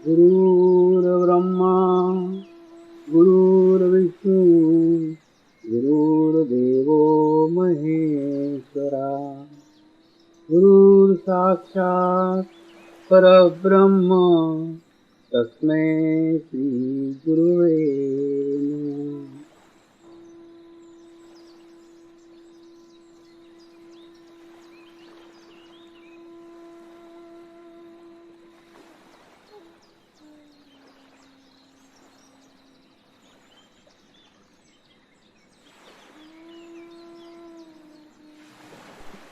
गुरुर्ब्रह्मा गुरुर्विष्णु गुरुर्देवो महेश्वरा गुरुर्साक्षात् परब्रह्म तस्मै श्री गुरुवे नमः।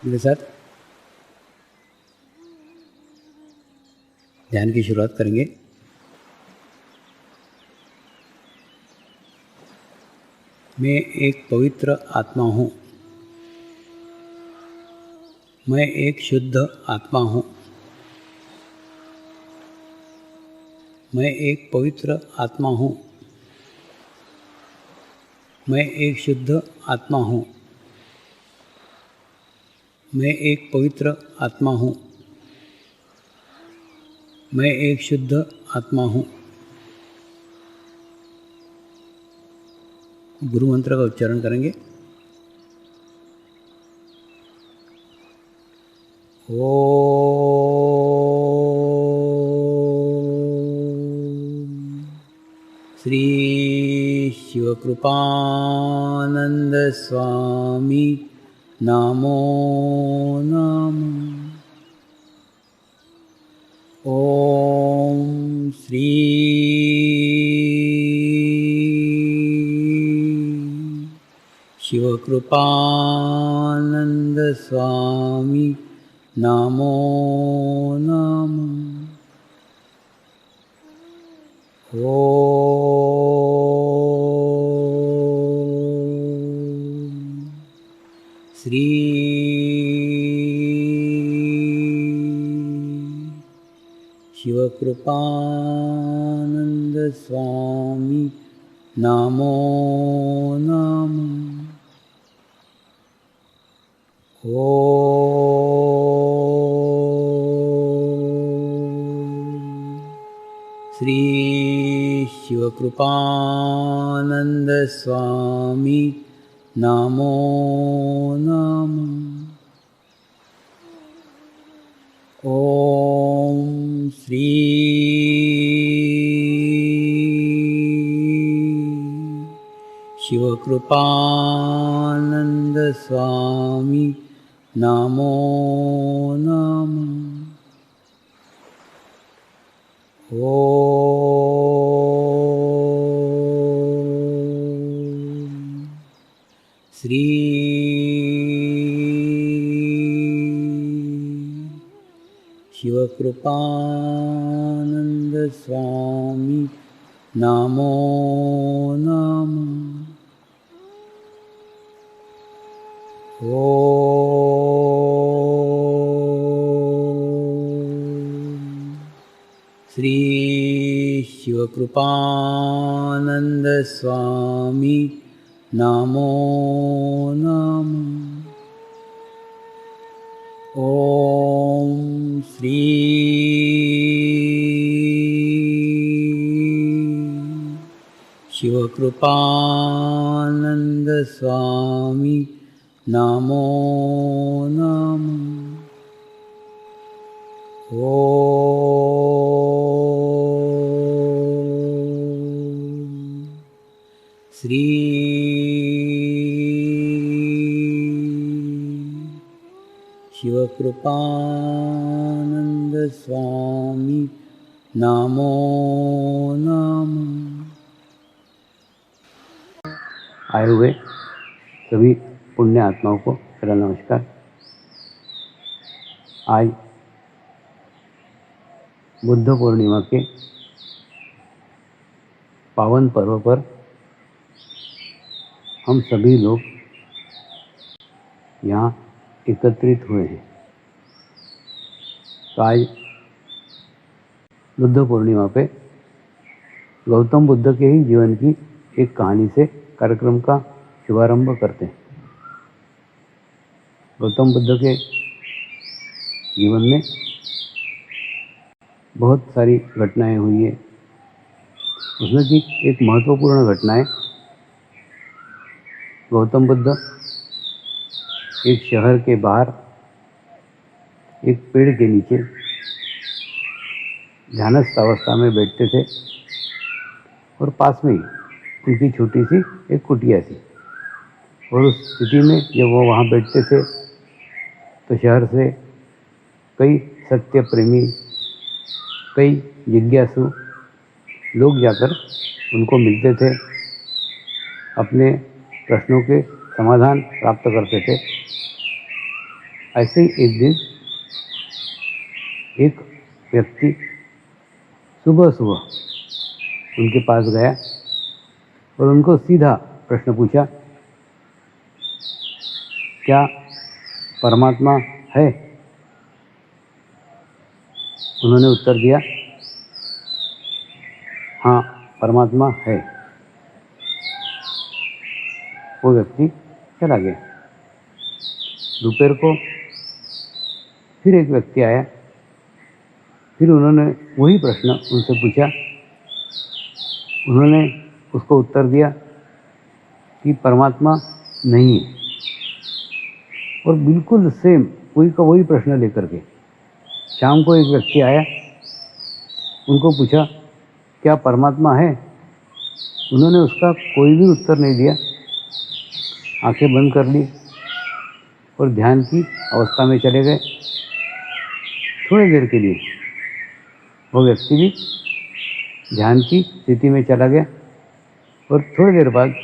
मेरे साथ ध्यान की शुरुआत करेंगे। मैं एक पवित्र आत्मा हूँ। मैं एक शुद्ध आत्मा हूँ। मैं एक पवित्र आत्मा हूँ। मैं एक शुद्ध आत्मा हूँ। मैं एक पवित्र आत्मा हूँ। मैं एक शुद्ध आत्मा हूँ। गुरु मंत्र का उच्चारण करेंगे। ओम श्री शिवकृपानंद स्वामी नमो नमः। ओम श्री शिवकृपानंद स्वामी नमो नमः। ओम श्री शिवकृपानंद स्वामी नमो नमः। ओम श्री शिवकृपानंद स्वामी नमो नमः। ओम श्री शिवकृपानंद स्वामी नमो नमः। ओम श्री शिवकृपानंद स्वामी नमो नमः। ओम श्री शिवकृपानंद स्वामी नमो नमः। ओम श्री शिवकृपानंद स्वामी नमो नमः। ओम श्री शिवकृपानंद स्वामी नमो नमः। आए हुए सभी पुण्य आत्माओं को मेरा नमस्कार। आज बुद्ध पूर्णिमा के पावन पर्व पर हम सभी लोग यहाँ एकत्रित हुए हैं। तो आज बुद्ध पूर्णिमा पे गौतम बुद्ध के ही जीवन की एक कहानी से कार्यक्रम का शुभारंभ करते हैं। गौतम बुद्ध के जीवन में बहुत सारी घटनाएं हुई है। उसमें की एक महत्वपूर्ण घटना है, गौतम बुद्ध एक शहर के बाहर एक पेड़ के नीचे ध्यानस्थ अवस्था में बैठते थे और पास में ही उनकी छोटी सी एक कुटिया थी। और उस स्थिति में जब वो वहाँ बैठते थे तो शहर से कई सत्य प्रेमी, कई जिज्ञासु लोग जाकर उनको मिलते थे, अपने प्रश्नों के समाधान प्राप्त करते थे। ऐसे ही एक दिन एक व्यक्ति सुबह सुबह उनके पास गया और उनको सीधा प्रश्न पूछा, क्या परमात्मा है? उन्होंने उत्तर दिया, हाँ परमात्मा है। वो व्यक्ति चला गया। दोपहर को फिर एक व्यक्ति आया, फिर उन्होंने वही प्रश्न उनसे पूछा। उन्होंने उसको उत्तर दिया कि परमात्मा नहीं है। और बिल्कुल सेम वही का वही प्रश्न लेकर के शाम को एक व्यक्ति आया, उनको पूछा, क्या परमात्मा है? उन्होंने उसका कोई भी उत्तर नहीं दिया, आंखें बंद कर ली और ध्यान की अवस्था में चले गए। थोड़ी देर के लिए वो व्यक्ति भी ध्यान की स्थिति में चला गया और थोड़ी देर बाद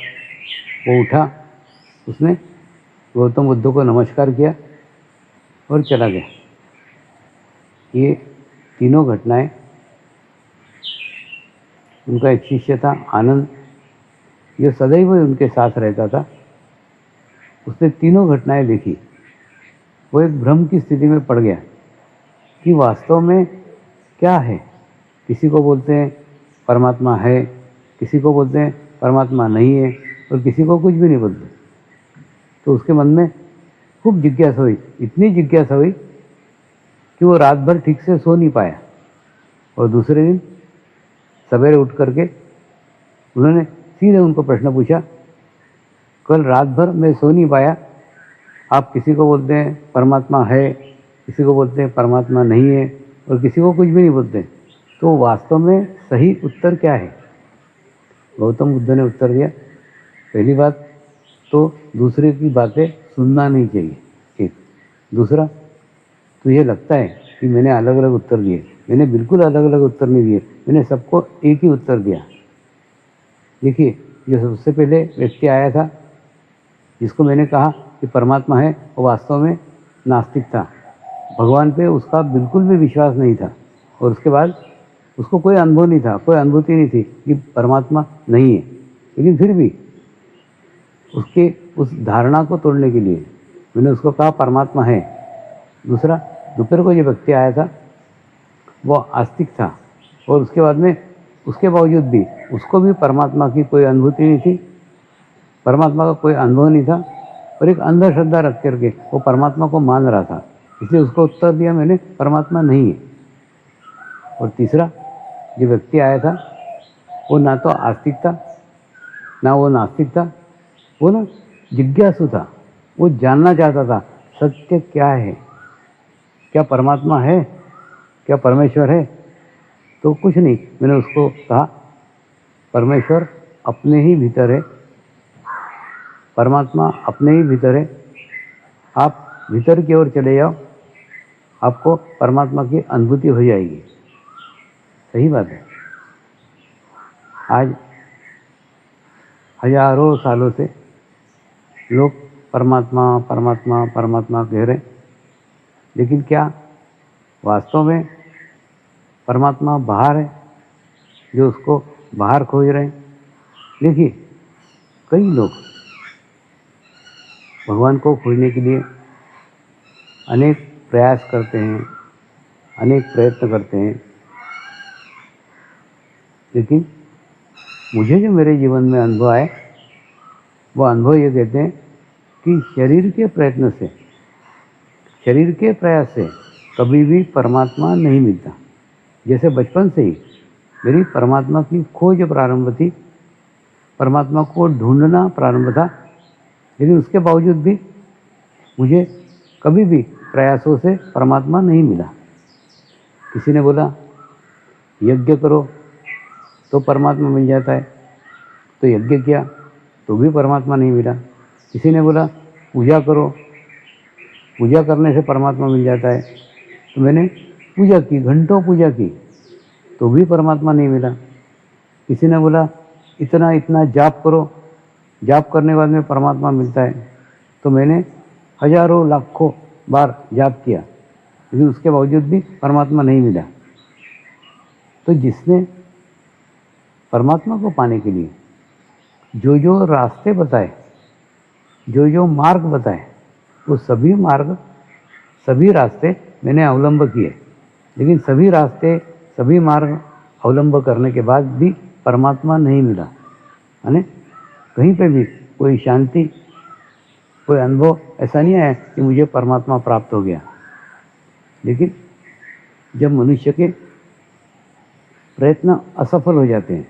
वो उठा, उसने गौतम बुद्ध को नमस्कार किया और चला गया। ये तीनों घटनाएं, उनका एक शिष्य था आनंद, जो सदैव उनके साथ रहता था, उसने तीनों घटनाएं देखी। वो एक भ्रम की स्थिति में पड़ गया कि वास्तव में क्या है। किसी को बोलते हैं परमात्मा है, किसी को बोलते हैं परमात्मा नहीं है, और किसी को कुछ भी नहीं बोलते। तो उसके मन में खूब जिज्ञासा हुई, इतनी जिज्ञासा हुई कि वो रात भर ठीक से सो नहीं पाया। और दूसरे दिन सवेरे उठ करके उन्होंने सीधे उनको प्रश्न पूछा, कल रात भर मैं सो नहीं पाया, आप किसी को बोलते हैं परमात्मा है, किसी को बोलते हैं परमात्मा नहीं है, और किसी को कुछ भी नहीं बोलते, तो वास्तव में सही उत्तर क्या है? गौतम बुद्ध ने उत्तर दिया, पहली बात तो दूसरे की बातें सुनना नहीं चाहिए, एक। दूसरा, तुझे लगता है कि मैंने अलग अलग उत्तर दिए, मैंने बिल्कुल अलग अलग उत्तर नहीं दिए, मैंने सबको एक ही उत्तर दिया। देखिए, जो सबसे पहले व्यक्ति आया था, जिसको मैंने कहा कि परमात्मा है, वो वास्तव में नास्तिक था, भगवान पे उसका बिल्कुल भी विश्वास नहीं था, और उसके बाद उसको कोई अनुभव नहीं था, कोई अनुभूति नहीं थी कि परमात्मा नहीं है। लेकिन फिर भी उसके उस धारणा को तोड़ने के लिए मैंने उसको कहा परमात्मा है। दूसरा, दोपहर को जो व्यक्ति आया था वो आस्तिक था, और उसके बाद में उसके बावजूद भी उसको भी परमात्मा की कोई अनुभूति नहीं थी, परमात्मा का कोई अनुभव नहीं था, और एक अंधश्रद्धा रख करके वो परमात्मा को मान रहा था। इसलिए उसको उत्तर दिया मैंने, परमात्मा नहीं है। और तीसरा, जो व्यक्ति आया था वो ना तो आस्तिक था, ना वो नास्तिक था, वो ना जिज्ञासु था। वो जानना चाहता था सत्य क्या है, क्या परमात्मा है, क्या परमेश्वर है? तो कुछ नहीं, मैंने उसको कहा परमेश्वर अपने ही भीतर है, परमात्मा अपने ही भीतर है, आप भीतर की ओर चले जाओ, आपको परमात्मा की अनुभूति हो जाएगी। सही बात है। आज हजारों सालों से लोग परमात्मा परमात्मा परमात्मा कह रहे हैं, लेकिन क्या वास्तव में परमात्मा बाहर है, जो उसको बाहर खोज रहे हैं? देखिए, कई लोग भगवान को खोजने के लिए अनेक प्रयास करते हैं, अनेक प्रयत्न करते हैं, लेकिन मुझे जो मेरे जीवन में अनुभव आए, वो अनुभव ये कहते हैं कि शरीर के प्रयत्न से, शरीर के प्रयास से कभी भी परमात्मा नहीं मिलता। जैसे बचपन से ही मेरी परमात्मा की खोज प्रारंभ थी, परमात्मा को ढूंढना प्रारंभ था, लेकिन उसके बावजूद भी मुझे कभी भी प्रयासों से परमात्मा नहीं मिला। किसी ने बोला यज्ञ करो तो परमात्मा मिल जाता है, तो यज्ञ किया तो भी परमात्मा नहीं मिला। किसी ने बोला पूजा करो, पूजा करने से परमात्मा मिल जाता है, तो मैंने पूजा की, घंटों पूजा की, तो भी परमात्मा नहीं मिला। किसी ने बोला इतना इतना जाप करो, जाप करने के बाद में परमात्मा मिलता है, तो मैंने हजारों लाखों बार जाप किया, लेकिन उसके बावजूद भी परमात्मा नहीं मिला। तो जिसने परमात्मा को पाने के लिए जो जो रास्ते बताए, जो जो मार्ग बताए, वो सभी मार्ग, सभी रास्ते मैंने अवलंब किए, लेकिन सभी रास्ते, सभी मार्ग अवलंब करने के बाद भी परमात्मा नहीं मिला। यानी कहीं पे भी कोई शांति, कोई अनुभव ऐसा नहीं आया कि मुझे परमात्मा प्राप्त हो गया। लेकिन जब मनुष्य के प्रयत्न असफल हो जाते हैं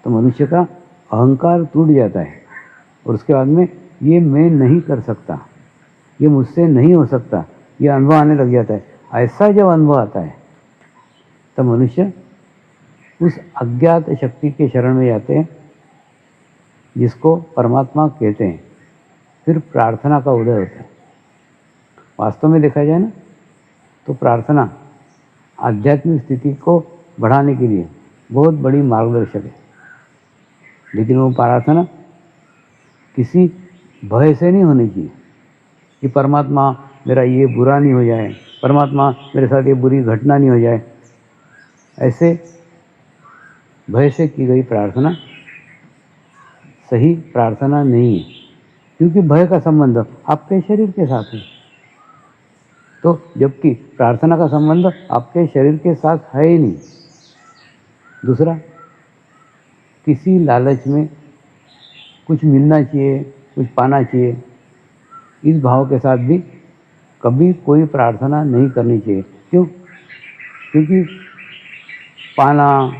तो मनुष्य का अहंकार टूट जाता है, और उसके बाद में ये मैं नहीं कर सकता, ये मुझसे नहीं हो सकता, ये अनुभव आने लग जाता है। ऐसा जब अनुभव आता है तब मनुष्य उस अज्ञात शक्ति के शरण में जाते हैं जिसको परमात्मा कहते हैं। फिर प्रार्थना का उदय होता है। वास्तव में देखा जाए ना तो प्रार्थना आध्यात्मिक स्थिति को बढ़ाने के लिए बहुत बड़ी मार्गदर्शक है, लेकिन वो प्रार्थना किसी भय से नहीं होनी चाहिए कि परमात्मा मेरा ये बुरा नहीं हो जाए, परमात्मा मेरे साथ ये बुरी घटना नहीं हो जाए। ऐसे भय से की गई प्रार्थना सही प्रार्थना नहीं है, क्योंकि भय का संबंध आपके शरीर के साथ है। तो जबकि प्रार्थना का संबंध आपके शरीर के साथ है ही नहीं। दूसरा, किसी लालच में कुछ मिलना चाहिए, कुछ पाना चाहिए, इस भाव के साथ भी कभी कोई प्रार्थना नहीं करनी चाहिए। क्यों? क्योंकि पाना,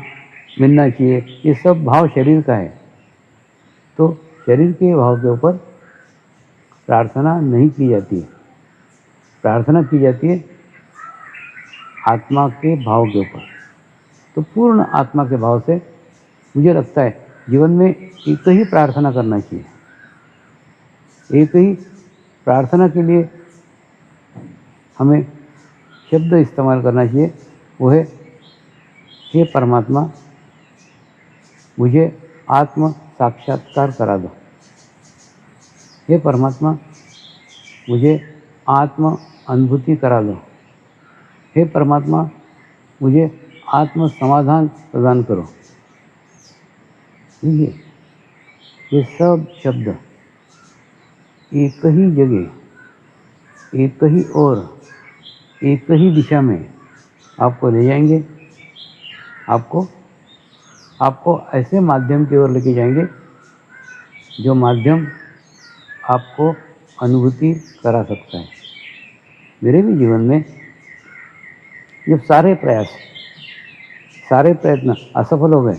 मिलना चाहिए, ये सब भाव शरीर का है, तो शरीर के भाव के ऊपर प्रार्थना नहीं की जाती है। प्रार्थना की जाती है आत्मा के भाव के ऊपर। तो पूर्ण आत्मा के भाव से मुझे लगता है जीवन में एक ही प्रार्थना करना चाहिए। एक ही प्रार्थना के लिए हमें शब्द इस्तेमाल करना चाहिए, वो है हे परमात्मा, मुझे आत्म साक्षात्कार करा दो। हे परमात्मा, मुझे आत्म अनुभूति करा दो। हे परमात्मा, मुझे आत्म समाधान प्रदान करो। ये सब शब्द एक ही जगह, एक ही ओर, एक ही दिशा में आपको ले जाएंगे। आपको ऐसे माध्यम की ओर लेके जाएंगे जो माध्यम आपको अनुभूति करा सकता है। मेरे भी जीवन में जब सारे प्रयत्न असफल हो गए,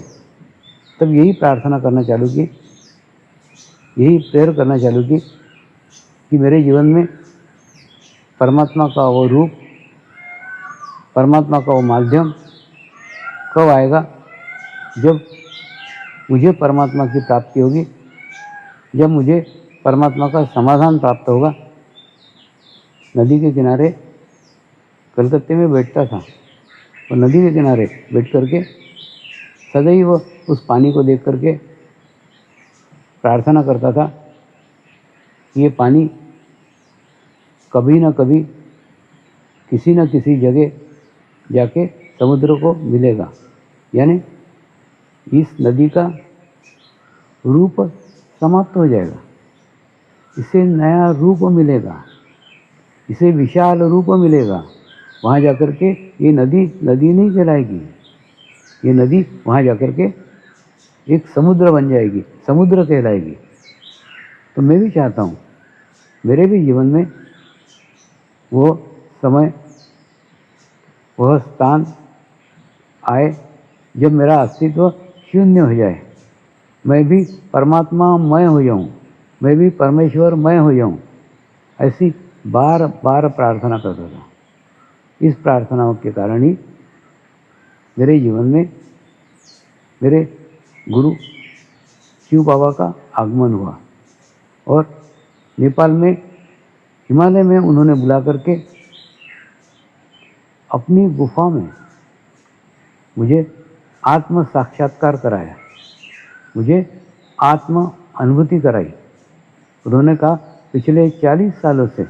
तब यही प्रार्थना करना चालू की, यही प्रेयर करना चालू की कि मेरे जीवन में परमात्मा का वो रूप, परमात्मा का वो माध्यम कब आएगा? जब मुझे परमात्मा की प्राप्ति होगी, जब मुझे परमात्मा का समाधान प्राप्त होगा। नदी के किनारे कलकत्ते में बैठता था, और नदी के किनारे बैठ करके सदैव उस पानी को देख करके प्रार्थना करता था, ये पानी कभी न कभी किसी न किसी जगह जाके समुद्र को मिलेगा, यानी इस नदी का रूप समाप्त हो जाएगा, इसे नया रूप मिलेगा, इसे विशाल रूप मिलेगा। वहाँ जाकर के ये नदी नहीं कहलाएगी, ये नदी वहाँ जाकर के एक समुद्र बन जाएगी, समुद्र कहलाएगी। तो मैं भी चाहता हूँ मेरे भी जीवन में वो समय, वह स्थान, आए जब मेरा अस्तित्व शून्य हो जाए, मैं भी परमात्मा मय हो जाऊँ, मैं भी परमेश्वर मय हो जाऊँ, ऐसी बार बार प्रार्थना करता था। इस प्रार्थनाओं के कारण ही मेरे जीवन में मेरे गुरु शिव बाबा का आगमन हुआ और नेपाल में हिमालय में उन्होंने बुला करके अपनी गुफा में मुझे आत्म साक्षात्कार कराया, मुझे आत्म अनुभूति कराई। उन्होंने कहा, पिछले 40 सालों से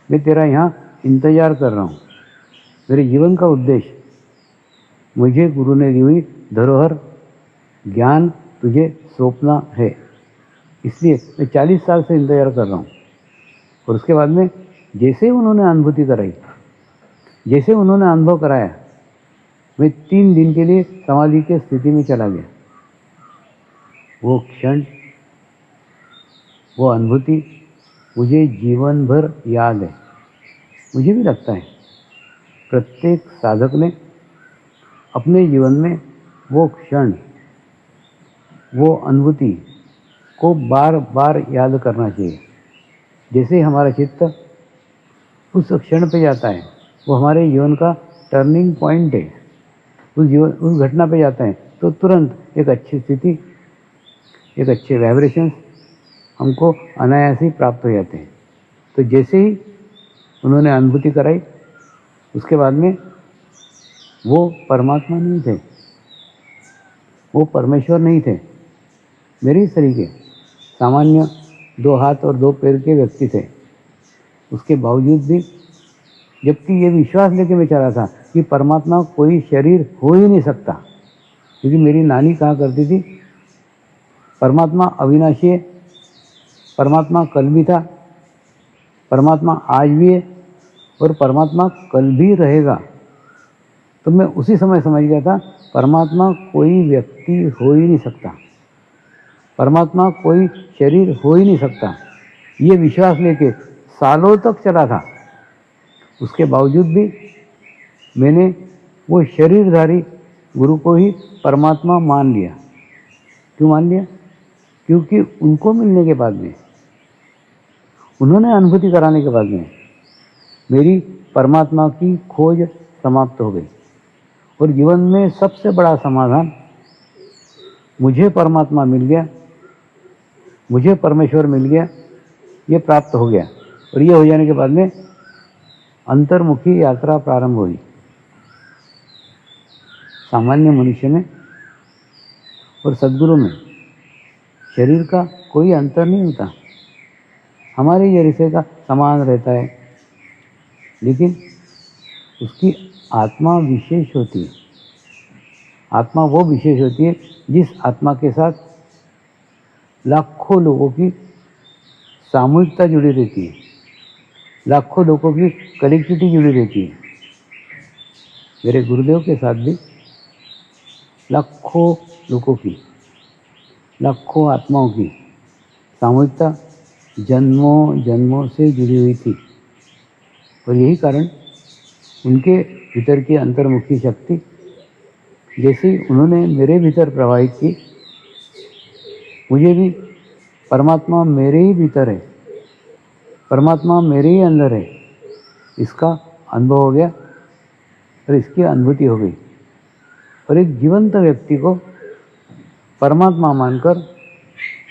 मैं तेरा यहाँ इंतज़ार कर रहा हूँ। मेरे जीवन का उद्देश्य मुझे गुरु ने दी हुई धरोहर ज्ञान तुझे सौंपना है, इसलिए मैं 40 साल से इंतज़ार कर रहा हूँ। और उसके बाद में जैसे ही उन्होंने अनुभूति कराई, जैसे उन्होंने अनुभव कराया, मैं 3 दिन के लिए समाधि के स्थिति में चला गया। वो क्षण, वो अनुभूति मुझे जीवन भर याद है। मुझे भी लगता है प्रत्येक साधक ने अपने जीवन में वो क्षण, वो अनुभूति को बार बार याद करना चाहिए। जैसे हमारा चित्त उस क्षण पे जाता है, वो हमारे जीवन का टर्निंग पॉइंट है। उस घटना पे जाते हैं तो तुरंत एक अच्छी स्थिति, एक अच्छे वाइब्रेशंस हमको अनायास ही प्राप्त हो जाते हैं। तो जैसे ही उन्होंने अनुभूति कराई, उसके बाद में वो परमात्मा नहीं थे, वो परमेश्वर नहीं थे, मेरे ही तरीके सामान्य 2 हाथ और 2 पैर के व्यक्ति थे। उसके बावजूद भी, जबकि ये विश्वास लेके मैं चला था कि परमात्मा कोई शरीर हो ही नहीं सकता, क्योंकि मेरी नानी कहा करती थी, परमात्मा अविनाशी है, परमात्मा कल भी था, परमात्मा आज भी है और परमात्मा कल भी रहेगा। तो मैं उसी समय समझ गया था, परमात्मा कोई व्यक्ति हो ही नहीं सकता, परमात्मा कोई शरीर हो ही नहीं सकता। ये विश्वास लेके सालों तक चला था। उसके बावजूद भी मैंने वो शरीरधारी गुरु को ही परमात्मा मान लिया। क्यों मान लिया? क्योंकि उनको मिलने के बाद में, उन्होंने अनुभूति कराने के बाद में मेरी परमात्मा की खोज समाप्त हो गई। और जीवन में सबसे बड़ा समाधान, मुझे परमात्मा मिल गया, मुझे परमेश्वर मिल गया, ये प्राप्त हो गया। और ये हो जाने के बाद में अंतर्मुखी यात्रा प्रारंभ हुई। सामान्य मनुष्य में और सद्गुरु में शरीर का कोई अंतर नहीं होता, हमारे जैसे का समान रहता है, लेकिन उसकी आत्मा विशेष होती है। आत्मा वो विशेष होती है जिस आत्मा के साथ लाखों लोगों की सामूहिकता जुड़ी रहती है, लाखों लोगों की कनेक्टिविटी जुड़ी रहती है। मेरे गुरुदेव के साथ भी लाखों लोगों की, लाखों आत्माओं की सामूहिकता जन्मों जन्मों से जुड़ी हुई थी। और यही कारण उनके भीतर की अंतर्मुखी शक्ति जैसे उन्होंने मेरे भीतर प्रवाहित की, मुझे भी परमात्मा मेरे ही भीतर है, परमात्मा मेरे ही अंदर है, इसका अनुभव हो गया और इसकी अनुभूति हो गई। और एक जीवंत व्यक्ति को परमात्मा मानकर,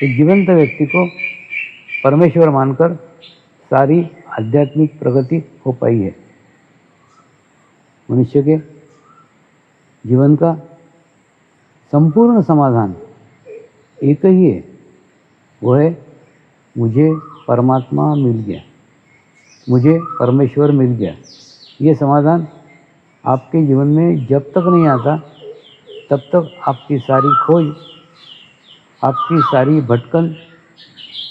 एक जीवंत व्यक्ति को परमेश्वर मानकर सारी आध्यात्मिक प्रगति हो पाई है। मनुष्य के जीवन का संपूर्ण समाधान एक ही है, वो है मुझे परमात्मा मिल गया, मुझे परमेश्वर मिल गया। ये समाधान आपके जीवन में जब तक नहीं आता, तब तक आपकी सारी खोज, आपकी सारी भटकन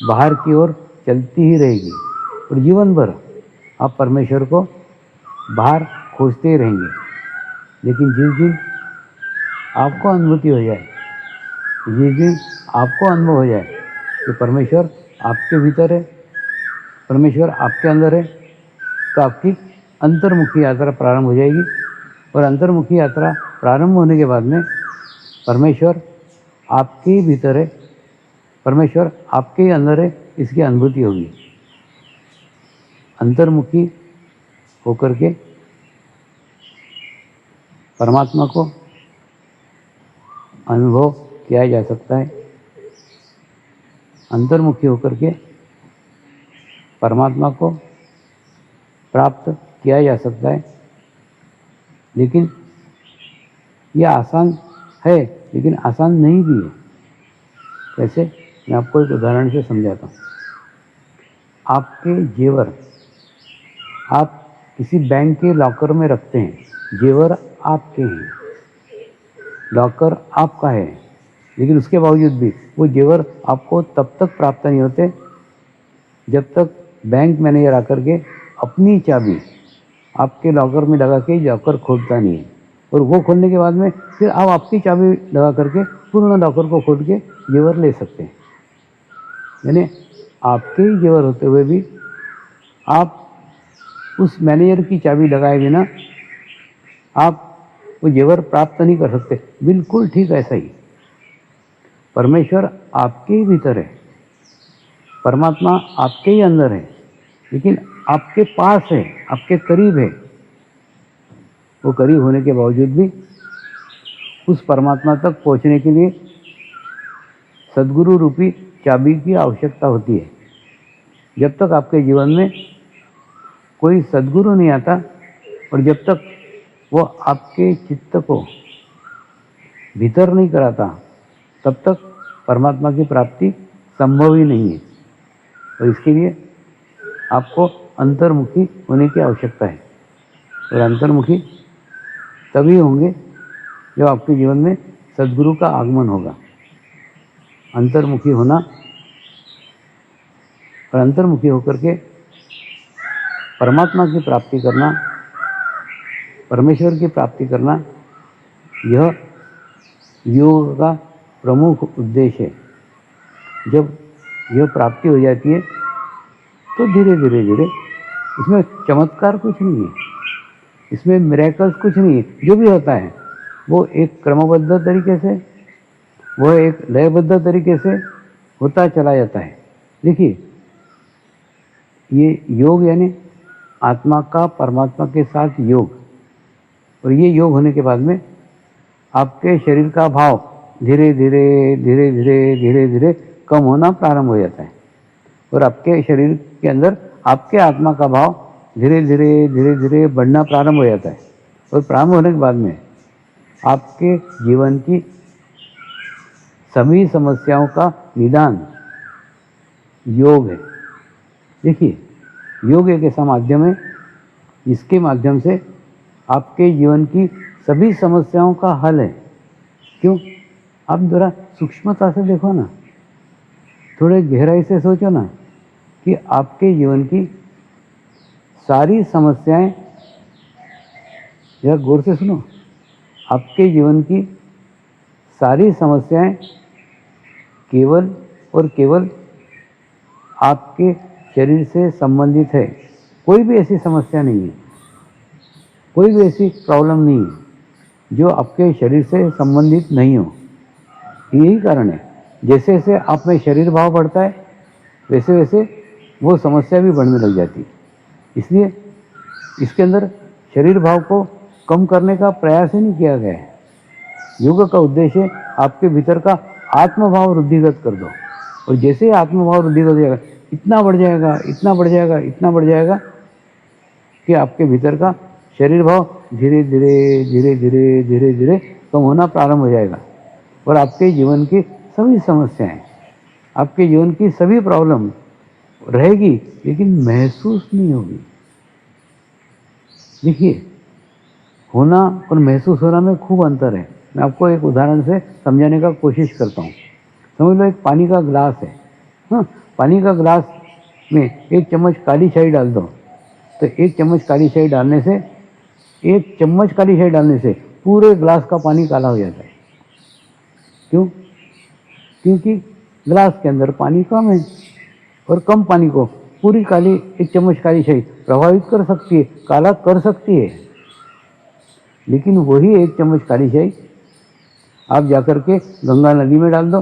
बाहर की ओर चलती ही रहेगी और जीवन भर आप परमेश्वर को बाहर खोजते ही रहेंगे। लेकिन जिस दिन आपको अनुभूति हो जाए, जिस दिन आपको अनुभव हो जाए कि परमेश्वर आपके भीतर है, परमेश्वर आपके अंदर है, तो आपकी अंतर्मुखी यात्रा प्रारंभ हो जाएगी। और अंतर्मुखी यात्रा प्रारंभ होने के बाद में परमेश्वर आपके ही भीतर है, परमेश्वर आपके ही अंदर है, इसकी अनुभूति होगी। अंतर्मुखी होकर के परमात्मा को अनुभव किया जा सकता है। अंतर्मुखी होकर के परमात्मा को प्राप्त किया जा सकता है। लेकिन यह आसान है, लेकिन आसान नहीं भी है। कैसे? मैं आपको एक उदाहरण से समझाता हूँ। आपके जेवर आप किसी बैंक के लॉकर में रखते हैं, जेवर आपके हैं, लॉकर आपका है, लेकिन उसके बावजूद भी वो जेवर आपको तब तक प्राप्त नहीं होते जब तक बैंक मैनेजर आकर के अपनी चाबी आपके लॉकर में लगा के लॉकर खोलता नहीं है। और वो खोलने के बाद में फिर आप आपकी चाबी लगा करके पूर्ण लॉकर को खोल के जेवर ले सकते हैं। यानी आपके ही जेवर होते हुए भी आप उस मैनेजर की चाबी लगाए बिना आप वो जेवर प्राप्त नहीं कर सकते। बिल्कुल ठीक ऐसा ही परमेश्वर आपके ही भीतर है, परमात्मा आपके ही अंदर है, लेकिन आपके पास है, आपके करीब है। वो करीब होने के बावजूद भी उस परमात्मा तक पहुंचने के लिए सद्गुरु रूपी चाबी की आवश्यकता होती है। जब तक आपके जीवन में कोई सद्गुरु नहीं आता और जब तक वो आपके चित्त को भीतर नहीं कराता, तब तक परमात्मा की प्राप्ति संभव ही नहीं है। और इसके लिए आपको अंतर्मुखी होने की आवश्यकता है। और अंतर्मुखी तभी होंगे जब आपके जीवन में सद्गुरु का आगमन होगा। अंतर्मुखी होना और अंतर्मुखी होकर के परमात्मा की प्राप्ति करना, परमेश्वर की प्राप्ति करना, यह योग का प्रमुख उद्देश्य है। जब यह प्राप्ति हो जाती है तो धीरे धीरे धीरे, इसमें चमत्कार कुछ नहीं है, इसमें मिरेकल्स कुछ नहीं है। जो भी होता है वो एक क्रमबद्ध तरीके से, वो एक लयबद्ध तरीके से होता चला जाता है। देखिए, ये योग यानी आत्मा का परमात्मा के साथ योग, और ये योग होने के बाद में आपके शरीर का भाव धीरे धीरे धीरे धीरे धीरे धीरे कम होना प्रारंभ हो जाता है, और आपके शरीर के अंदर आपके आत्मा का भाव धीरे धीरे धीरे धीरे बढ़ना प्रारंभ हो जाता है। और प्रारंभ होने के बाद में आपके जीवन की सभी समस्याओं का निदान योग है। देखिए, योग एक ऐसा माध्यम है जिसके माध्यम से आपके जीवन की सभी समस्याओं का हल है। क्यों? आप जरा सूक्ष्मता से देखो ना, थोड़े गहराई से सोचो ना कि आपके जीवन की सारी समस्याएं, जरा गौर से सुनो, आपके जीवन की सारी समस्याएं केवल और केवल आपके शरीर से संबंधित है। कोई भी ऐसी समस्या नहीं है, कोई भी ऐसी प्रॉब्लम नहीं है जो आपके शरीर से संबंधित नहीं हो। यही कारण है, जैसे जैसे आप में शरीर भाव बढ़ता है वैसे वैसे वो समस्या भी बढ़ने लग जाती है। इसलिए इसके अंदर शरीर भाव को कम करने का प्रयास ही नहीं किया गया है। योग का उद्देश्य आपके भीतर का आत्मभाव वृद्धिगत कर दो, और जैसे ही आत्मभाव वृद्धिगत हो जाएगा, इतना बढ़ जाएगा, इतना बढ़ जाएगा, इतना बढ़ जाएगा कि आपके भीतर का शरीर भाव धीरे धीरे धीरे धीरे धीरे धीरे कम होना प्रारंभ हो जाएगा, और आपके जीवन की सभी समस्याएं, आपके जीवन की सभी प्रॉब्लम रहेगी, लेकिन महसूस नहीं होगी। देखिए, होना और महसूस होना में खूब अंतर है। मैं आपको एक उदाहरण से समझाने का कोशिश करता हूँ। समझ लो, एक पानी का ग्लास है। हाँ, पानी का ग्लास में एक चम्मच काली शाही डाल दो, तो एक चम्मच काली शाही डालने से, एक चम्मच काली शाही डालने से पूरे ग्लास का पानी काला हो जाता है। क्यों? क्योंकि ग्लास के अंदर पानी कम है, और कम पानी को पूरी एक चम्मच काली शाही प्रभावित कर सकती है, काला कर सकती है। लेकिन वही 1 चम्मच काली शाही आप जाकर के गंगा नदी में डाल दो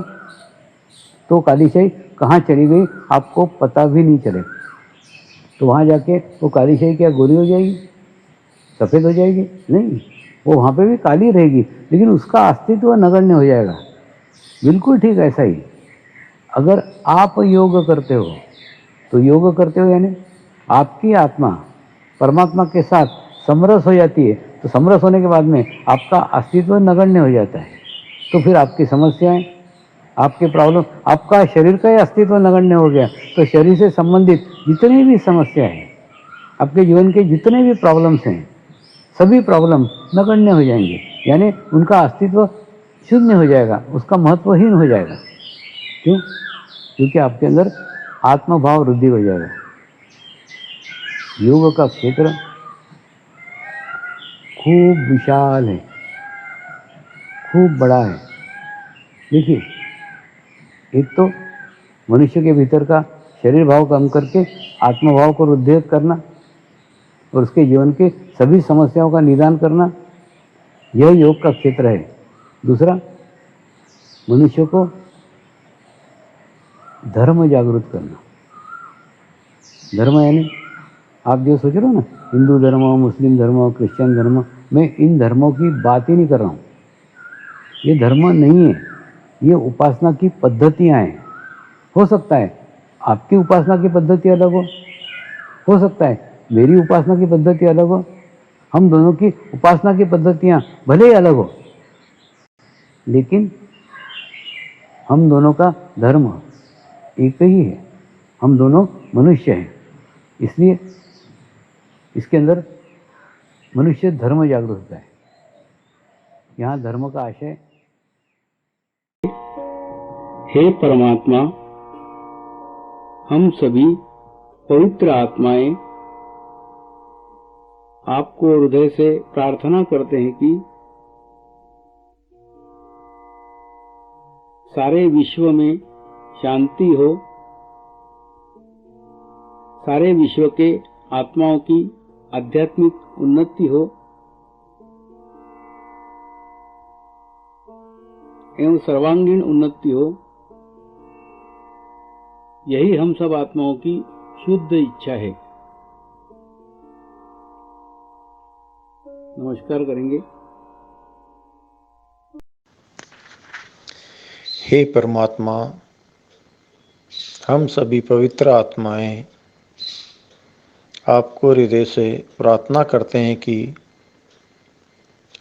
तो काली शाही कहाँ चली गई आपको पता भी नहीं चले। तो वहाँ जाके वो काली शाही क्या गोरी हो जाएगी, सफ़ेद हो जाएगी? नहीं, वो वहाँ पे भी काली रहेगी, लेकिन उसका अस्तित्व नगण्य हो जाएगा। बिल्कुल ठीक ऐसा ही अगर आप योग करते हो तो योग करते हो यानी आपकी आत्मा परमात्मा के साथ समरस हो जाती है। तो समरस होने के बाद में आपका अस्तित्व नगण्य हो जाता है। तो फिर आपकी समस्याएं, आपके प्रॉब्लम, आपका शरीर का ही अस्तित्व नगण्य हो गया। तो शरीर से संबंधित जितनी भी समस्या है, आपके जीवन के जितने भी प्रॉब्लम्स हैं, सभी प्रॉब्लम नगण्य हो जाएंगे, यानी उनका अस्तित्व शून्य हो जाएगा, उसका महत्वहीन हो जाएगा। क्यों? क्योंकि आपके अंदर आत्मभाव वृद्धि हो जाएगा। योग का क्षेत्र खूब विशाल है, खूब बड़ा है। देखिए, एक तो मनुष्य के भीतर का शरीर भाव कम करके आत्मभाव को वृद्धित करना और उसके जीवन के सभी समस्याओं का निदान करना, यह योग का क्षेत्र है। दूसरा, मनुष्य को धर्म जागृत करना। धर्म यानी आप जो सोच रहे हो ना, हिंदू धर्म, मुस्लिम धर्म, क्रिश्चियन धर्म, मैं इन धर्मों की बात ही नहीं कर रहा हूँ। ये धर्म नहीं है, ये उपासना की पद्धतियाँ हैं। हो सकता है आपकी उपासना की पद्धति अलग हो सकता है मेरी उपासना की पद्धति अलग हो, हम दोनों की उपासना की पद्धतियाँ भले ही अलग हो, लेकिन हम दोनों का धर्म एक ही है। हम दोनों मनुष्य हैं, इसलिए इसके अंदर मनुष्य धर्म जागृत होता है। यहाँ धर्म का आशय, हे परमात्मा, हम सभी पवित्र आत्माएं आपको हृदय से प्रार्थना करते हैं कि सारे विश्व में शांति हो, सारे विश्व के आत्माओं की आध्यात्मिक उन्नति हो एवं सर्वांगीण उन्नति हो। यही हम सब आत्माओं की शुद्ध इच्छा है। नमस्कार करेंगे। हे परमात्मा, हम सभी पवित्र आत्माएं आपको हृदय से प्रार्थना करते हैं कि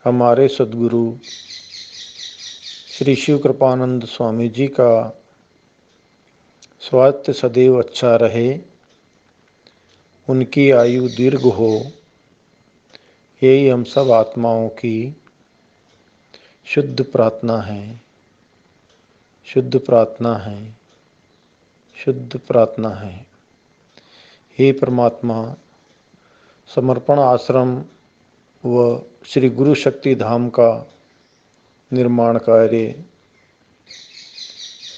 हमारे सद्गुरु श्री शिव कृपानंद स्वामी जी का स्वास्थ्य सदैव अच्छा रहे, उनकी आयु दीर्घ हो। यही हम सब आत्माओं की शुद्ध प्रार्थना है, शुद्ध प्रार्थना है, शुद्ध प्रार्थना है। हे परमात्मा, समर्पण आश्रम व श्री गुरु शक्ति धाम का निर्माण कार्य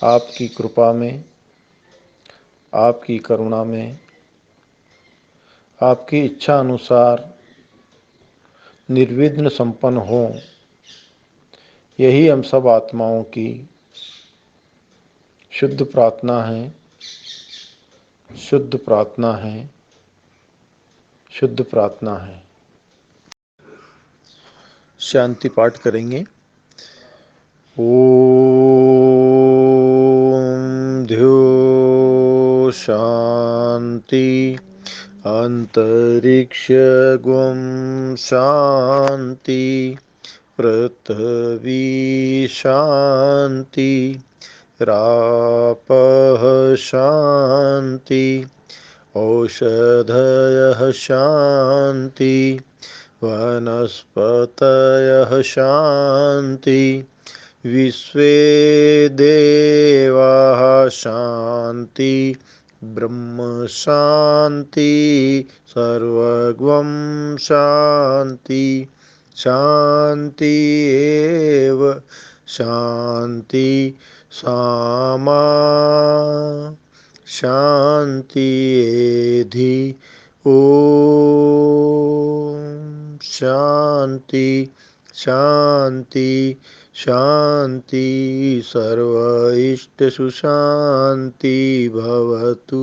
आपकी कृपा में, आपकी करुणा में, आपकी इच्छा अनुसार निर्विघ्न संपन्न हो। यही हम सब आत्माओं की शुद्ध प्रार्थना है, शुद्ध प्रार्थना है, शुद्ध प्रार्थना है। शांति पाठ करेंगे। ओम ध्यो शांति अंतरिक्ष गुम शांति पृथ्वी शांति रापः शांति औषधयः शांति वनस्पतयः शांति विश्वे देवाः शांति ब्रह्म शांति सर्वगं शांति शांति एव शांति सामा शांति एधि ओम शांति। शांति शांति शांति सर्व इष्टसु शांति भवतु।